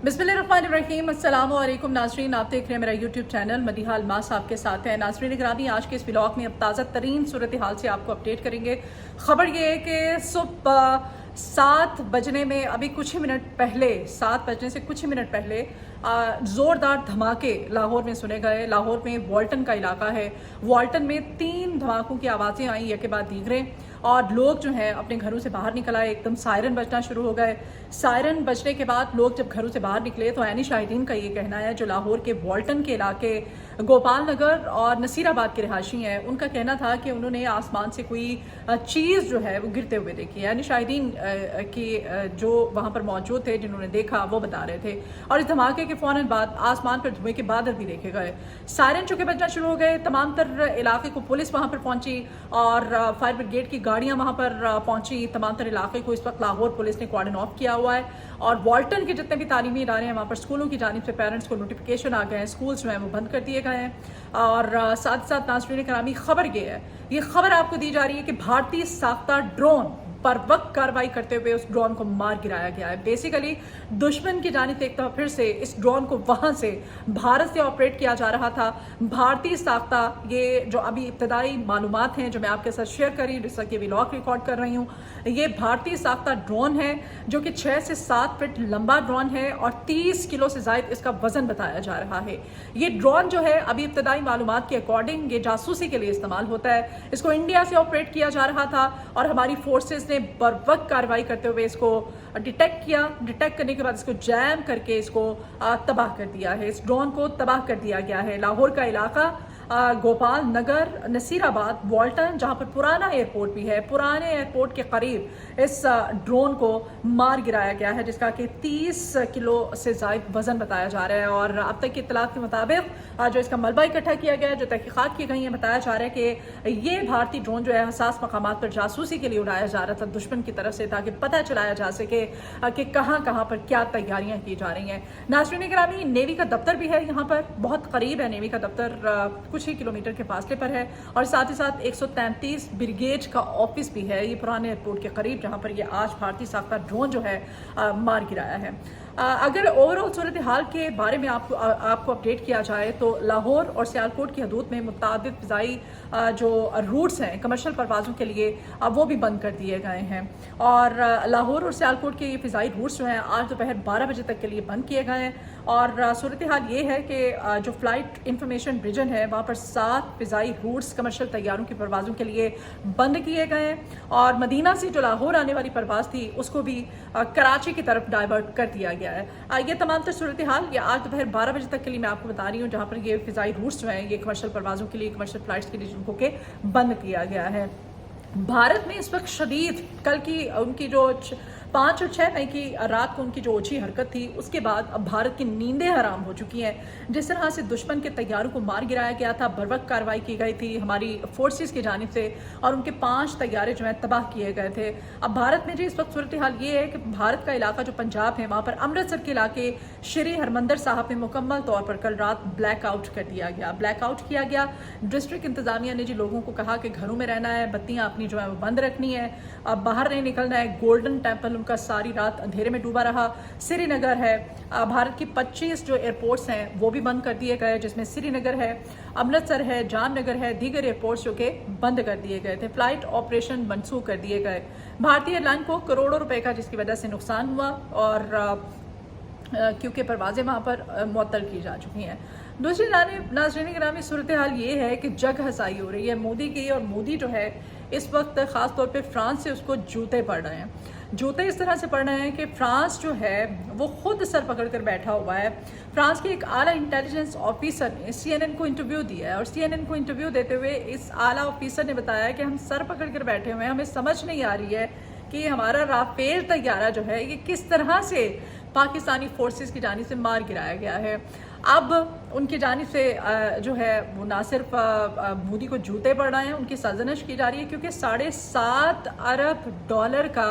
बिस्मिल्लाहिर्रहमानिर्रहीम। अस्सलाम वालेकुम नाज़रीन, आप देख रहे हैं मेरा यूट्यूब चैनल मदीहाल मास आपके साथ है। नाज़रीन ग्रामी, आज के इस व्लॉग में अब ताज़ा तरीन सूरत हाल से आपको अपडेट करेंगे। ख़बर ये है कि सुबह 7 बजने में अभी कुछ ही मिनट पहले 7 बजने से कुछ ही मिनट पहले ज़ोरदार धमाके लाहौर में सुने गए। लाहौर में वाल्टन का इलाका है, वाल्टन में 3 धमाकों की आवाज़ें आई एक के बाद दीगरे, और लोग जो हैं अपने घरों से बाहर निकल आए। एकदम सायरन बजना शुरू हो गए। सायरन बजने के बाद लोग जब घरों से बाहर निकले तो ऐनी शाहिदीन का ये कहना है, जो लाहौर के वाल्टन के इलाके गोपाल नगर और नसीराबाद के रहायशी हैं, उनका कहना था कि उन्होंने आसमान से कोई चीज़ जो है वो गिरते हुए देखी है। यानी शाहिदीन की जो वहाँ पर मौजूद थे, जिन्होंने देखा, वो बता रहे थे। और इस धमाके के फ़ौरन बाद आसमान पर धुएं के बादल भी देखे गए। सायरन चुके बजना शुरू हो गए। तमाम तर इलाके को पुलिस वहाँ पर पहुँची और फायर ब्रिगेड की गाड़ियाँ वहाँ पर पहुँची। तमाम तर इलाके को इस वक्त लाहौर पुलिस ने कॉर्डन ऑफ किया हुआ है, और वाल्टन के जितने भी तालीमी इदारे हैं वहाँ पर स्कूलों की जानिब से पेरेंट्स को नोटिफिकेशन आ गए हैं, स्कूल जो हैं वो बंद कर दिए गए हैं। और साथ साथ नाज़रीन करामी, खबर ये है, ये खबर आपको दी जा रही है कि भारतीय साख्ता ड्रोन पर वक्त कार्रवाई करते हुए उस ड्रोन को मार गिराया गया है। बेसिकली दुश्मन की जानिब से एक दफ़ा फिर से इस ड्रोन को वहाँ से भारत से ऑपरेट किया जा रहा था। भारतीय साख्ता, ये जो अभी इब्तदाई मालूमात हैं जो मैं आपके साथ शेयर करी, जैसा कि व्लॉग रिकॉर्ड कर रही हूँ, ये भारतीय साख्ता ड्रोन है जो कि 6 से 7 फीट लंबा ड्रोन है और 30 किलो से ज़ायद इसका वजन बताया जा रहा है। ये ड्रोन जो है अभी इब्तदाई मालूमात के अकॉर्डिंग ये जासूसी के लिए इस्तेमाल होता है। इसको इंडिया से ऑपरेट किया जा रहा था और हमारी फोर्सेस ने बर वक्त कार्रवाई करते हुए इसको डिटेक्ट किया। डिटेक्ट करने के बाद इसको जैम करके इसको तबाह कर दिया है। इस ड्रोन को तबाह कर दिया गया है। लाहौर का इलाका, गोपाल नगर, नसीराबाद, वाल्टन, जहाँ पर पुराना एयरपोर्ट भी है, पुराने एयरपोर्ट के करीब इस ड्रोन को मार गिराया गया है, जिसका कि 30 किलो से ज़ायद वज़न बताया जा रहा है। और अब तक की इत्तलात के मुताबिक जो इसका मलबा इकट्ठा किया गया है, जो तहकीक़ात की गई है, बताया जा रहा है कि ये भारतीय ड्रोन जो है हसास मकामात पर जासूसी के लिए उड़ाया जा रहा था दुश्मन की तरफ से, ताकि पता चलाया जा सके कि कहाँ कहाँ पर क्या तैयारियाँ की जा रही हैं। नाज़रीन गिरामी, नेवी का दफ्तर भी है यहाँ पर, बहुत करीब है नेवी का दफ्तर, कुछ ही किलोमीटर के फासले पर है। और साथ ही साथ 133 ब्रिगेड का ऑफिस भी है ये पुराने एयरपोर्ट के करीब, जहाँ पर ये आज भारतीय साख्ता ड्रोन जो है मार गिराया है। अगर ओवरऑल सूरत हाल के बारे में आपको अपडेट किया जाए तो लाहौर और सियालकोट की हदूद में मुताबिक फ़िज़ाई जो रूट्स हैं कमर्शियल परवाज़ों के लिए वो भी बंद कर दिए गए हैं। और लाहौर और सियालकोट के ये फ़िज़ाई रूट्स जो हैं आज दोपहर 12 बजे तक के लिए बंद किए गए हैं। और सूरत हाल ये है कि जो फ़्लाइट इंफॉर्मेशन ब्रिजन है वहाँ पर 7 फ़िज़ाई रूट्स कमर्शियल तैयारों की परवाज़ों के लिए बंद किए गए हैं। और मदीना से जो लाहौर आने वाली परवाज़ थी उसको भी कराची की तरफ डाइवर्ट कर दिया गया है। ये तमाम तर सूरत हाल ये आज दोपहर 12 बजे तक के लिए मैं आपको बता रही हूँ, जहाँ पर ये फ़िज़ाई रूट्स जो हैं ये कमर्शियल परवाज़ों के लिए, कमर्शियल फ़्लाइट्स के लिए जिनको के बंद किया गया है। भारत में इस वक्त शदीद, कल की उनकी जो 5 और 6 मई की रात को उनकी जो ओछी हरकत थी, उसके बाद अब भारत की नींदें हराम हो चुकी हैं। जिस तरह से दुश्मन के तैयारों को मार गिराया गया था, बर वक्त कार्रवाई की गई थी हमारी फोर्सेस की जानिब से, और उनके 5 तैयारे जो हैं तबाह किए गए थे। अब भारत में जी इस वक्त सूरत हाल ये है कि भारत का इलाका जो पंजाब है, वहाँ पर अमृतसर के इलाके श्री हरमंदर साहब में मुकम्मल तौर पर कल रात ब्लैक आउट कर दिया गया, ब्लैक आउट किया गया। डिस्ट्रिक्ट इंतजामिया ने जी लोगों को कहा कि घरों में रहना है, बत्तियाँ अपनी जो है वो बंद रखनी है, अब बाहर नहीं निकलना है। गोल्डन टेम्पल उनका सारी रात अंधेरे में डूबा रहा। श्रीनगर है, भारत की 25 जो एयरपोर्ट्स हैं वो भी बंद कर दिए गए, जिसमें श्रीनगर है, अमृतसर है, जामनगर है, दीगर एयरपोर्ट्स जो के बंद कर दिए गए थे। फ्लाइट ऑपरेशन मनसूख कर दिए गए। भारतीय एयरलाइन को करोड़ों रुपए का जिसकी वजह से नुकसान हुआ, और क्योंकि परवाज़ें वहाँ पर मुअत्तल की जा चुकी हैं। दूसरी नाज़रीन गिरामी, सूरत हाल ये है कि जग हसाई हो रही है मोदी की, और मोदी जो है इस वक्त ख़ास तौर पे फ्रांस से उसको जूते पड़ रहे हैं। जूते इस तरह से पड़ रहे हैं कि फ्रांस जो है वो खुद सर पकड़ कर बैठा हुआ है। फ्रांस के एक आला इंटेलिजेंस ऑफिसर ने CNN को इंटरव्यू दिया है, और CNN को इंटरव्यू देते हुए इस आला ऑफिसर ने बताया कि हम सर पकड़ कर बैठे हुए हैं, हमें समझ नहीं आ रही है कि हमारा राफेल तैयारा जो है ये किस तरह से पाकिस्तानी फोर्सेस की जानिब से मार गिराया गया है। अब उनकी जानिब से जो है वो ना सिर्फ मोदी को जूते पड़ रहे हैं, उनकी सरजनश की जा रही है, क्योंकि $7.5 अरब का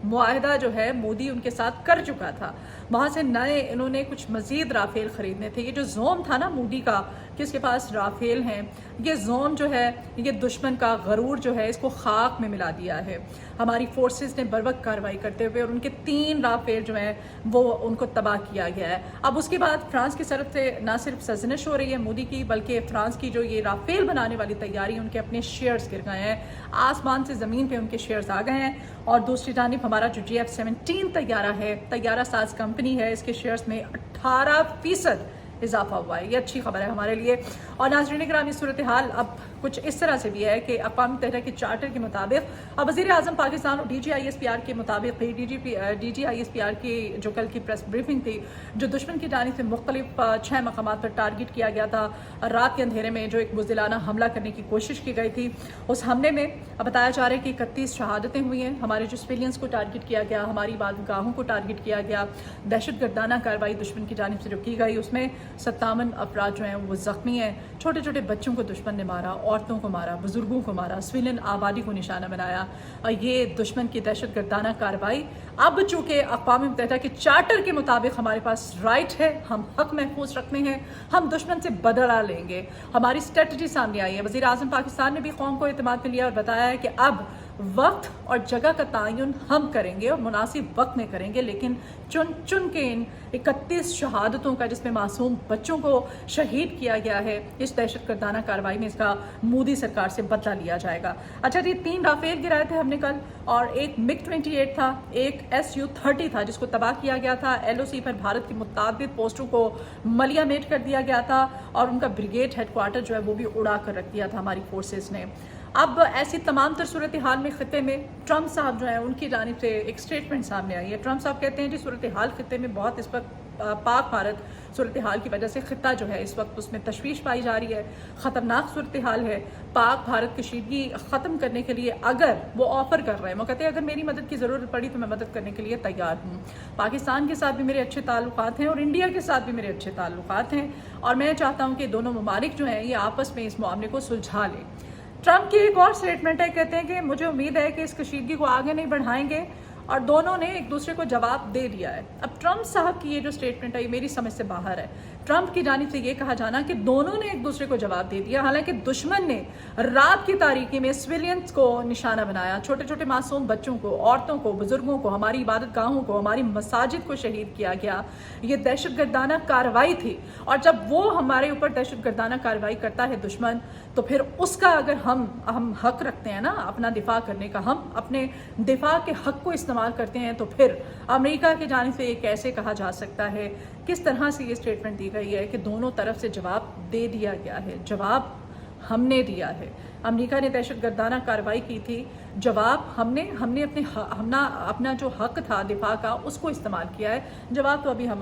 मुआहदा जो है मोदी उनके साथ कर चुका था। वहाँ से नए इन्होंने कुछ मज़ीद राफेल ख़रीदने थे। ये जो जोम था ना मोदी का कि इसके पास राफेल हैं, ये जोम जो है ये दुश्मन का गरूर जो है इसको खाक में मिला दिया है। हमारी फोर्सेस ने बर्वक्त कार्रवाई करते हुए और उनके 3 राफेल जो हैं वो उनको तबाह किया गया है। अब उसके बाद फ्रांस की तरफ से ना सिर्फ सजनिश हो रही है मोदी की, बल्कि फ्रांस की जो ये राफेल बनाने वाली तैयारी उनके अपने शेयर्स गिर गए हैं, आसमान से ज़मीन पे उनके शेयर्स आ गए हैं। और दूसरी जानिब हमारा जो GF-17 तैयारा है, तैयारा साज कंपनी है, इसके शेयर्स में 18% इजाफा हुआ है। ये अच्छी खबर है हमारे लिए। और नाज़रीन किरामी, सूरत हाल अब कुछ इस तरह से भी है कि अक़वाम मुत्तहिदा के चार्टर के मुताबिक अब वज़ीर आज़म पाकिस्तान और DGISPR के मुताबिक DGISPR की जो कल की प्रेस ब्रीफिंग थी, जो दुश्मन की जानिब से मुख्तलिफ 6 मकामात पर टारगेट किया गया था, रात के अंधेरे में जो एक बुज़दिलाना हमला करने की कोशिश की गई थी, उस हमले में अब बताया जा रहा है कि 31 शहादतें हुई हैं। हमारे जो सिविलियंस को टारगेट किया गया, हमारी इबादतगाहों को टारगेट किया गया, दहशत गर्दाना कार्रवाई दुश्मन की जानिब से जो की गई उसमें 57 अफराद जो हैं वो ज़ख्मी हैं। छोटे छोटे बच्चों को दुश्मन ने मारा, औरतों को मारा, बुजुर्गों को मारा, सिविलियन आबादी को निशाना बनाया। और ये दुश्मन की दहशत गर्दाना कार्रवाई अब चूँकि अक़वाम मुत्तहिदा के चार्टर के मुताबिक हमारे पास राइट है, हम हक महफूज रखते हैं, हम दुश्मन से बदला लेंगे। हमारी स्ट्रेटजी सामने आई है। वज़ीर आज़म पाकिस्तान ने भी कौम को एतमाद में लिया और बताया है कि अब वक्त और जगह का तयन हम करेंगे और मुनासिब वक्त में करेंगे, लेकिन चुन चुन के इन 31 शहादतों का, जिसमें मासूम बच्चों को शहीद किया गया है, इस दहशत गर्दाना कार्रवाई में इसका मोदी सरकार से बदला लिया जाएगा। अच्छा जी, 3 राफेल गिराए थे हमने कल, और एक MiG-28 था, एक Su-30 था जिसको तबाह किया गया था। LOC पर भारत की मुताबिद पोस्टों को मलिया मेट कर दिया गया था और उनका ब्रिगेड हेडक्वार्टर जो है वो भी उड़ा कर रख दिया था हमारी फोर्सेस ने। अब ऐसी तमाम तर सूरत हाल में खत्े में ट्रम्प साहब जो है उनकी जानिब से एक स्टेटमेंट सामने आई है। ट्रम्प साहब कहते हैं कि सूरत हाल खत्े में बहुत इस वक्त पाक भारत सूरत हाल की वजह से खिता जो है इस वक्त उसमें तशवीश पाई जा रही है, ख़तरनाक सूरत हाल है। पाक भारत कशीदगी ख़त्म करने के लिए अगर वो ऑफ़र कर रहे हैं, वो कहते हैं अगर मेरी मदद की ज़रूरत पड़ी तो मैं मदद करने के लिए तैयार हूँ। पाकिस्तान के साथ भी मेरे अच्छे ताल्लुकात हैं और इंडिया के साथ भी मेरे अच्छे ताल्लुकात हैं, और मैं चाहता हूँ कि दोनों ममालिक जो हैं ये आपस में इस मामले को सुलझा लें। ट्रम्प की एक और स्टेटमेंट है, कहते हैं कि मुझे उम्मीद है कि इस कशीदगी को आगे नहीं बढ़ाएंगे, और दोनों ने एक दूसरे को जवाब दे दिया है। अब ट्रम्प साहब की ये जो स्टेटमेंट है ये मेरी समझ से बाहर है। ट्रम्प की जानिब से ये कहा जाना कि दोनों ने एक दूसरे को जवाब दे दिया, हालांकि दुश्मन ने रात की तारीकी में सिविलियंस को निशाना बनाया, छोटे छोटे मासूम बच्चों को, औरतों को, बुजुर्गों को, हमारी इबादतगाहों को, हमारी मसाजिद को शहीद किया गया। ये दहशत गर्दाना कार्रवाई थी, और जब वो हमारे ऊपर दहशत गर्दाना कार्रवाई करता है दुश्मन, तो फिर उसका अगर हम हक रखते हैं ना अपना दिफा करने का, हम अपने दिफा के हक को इस्तेमाल करते हैं, तो फिर अमेरिका की जानिब से ये कैसे कहा जा सकता है, किस तरह से ये स्टेटमेंट दी गई है कि दोनों तरफ से जवाब दे दिया गया है। जवाब हमने दिया है। अमेरिका ने दहशत गर्दाना कार्रवाई की थी, जवाब हमने अपना जो हक था दिफा का उसको इस्तेमाल किया है। जवाब तो अभी हम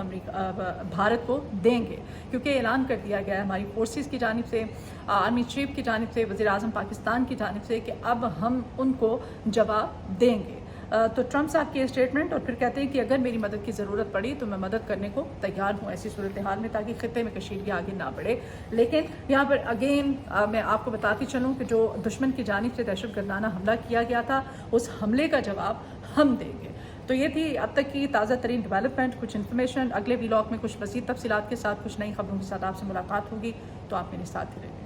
भारत को देंगे, क्योंकि ऐलान कर दिया गया है हमारी फोर्सेस की जानिब से, आर्मी चीफ की जानिब से, वज़ीर आज़म पाकिस्तान की जानिब से कि अब हम उनको जवाब देंगे। तो ट्रम्प साहब की स्टेटमेंट, और फिर कहते हैं कि अगर मेरी मदद की ज़रूरत पड़ी तो मैं मदद करने को तैयार हूँ ऐसी सूरत हाल में, ताकि खिते में कशीदगी आगे ना बढ़े। लेकिन यहाँ पर अगेन मैं आपको बताती चलूँ कि जो दुश्मन की जानिब से दहशत गर्दाना हमला किया गया था, उस हमले का जवाब हम देंगे। तो ये थी अब तक की ताज़ा तरीन डेवलपमेंट, कुछ इन्फॉर्मेशन। अगले व्लॉग में कुछ मज़ीद तफसीलात के साथ, कुछ नई खबरों के साथ आपसे मुलाकात होगी, तो आप मेरे साथ ही रहें।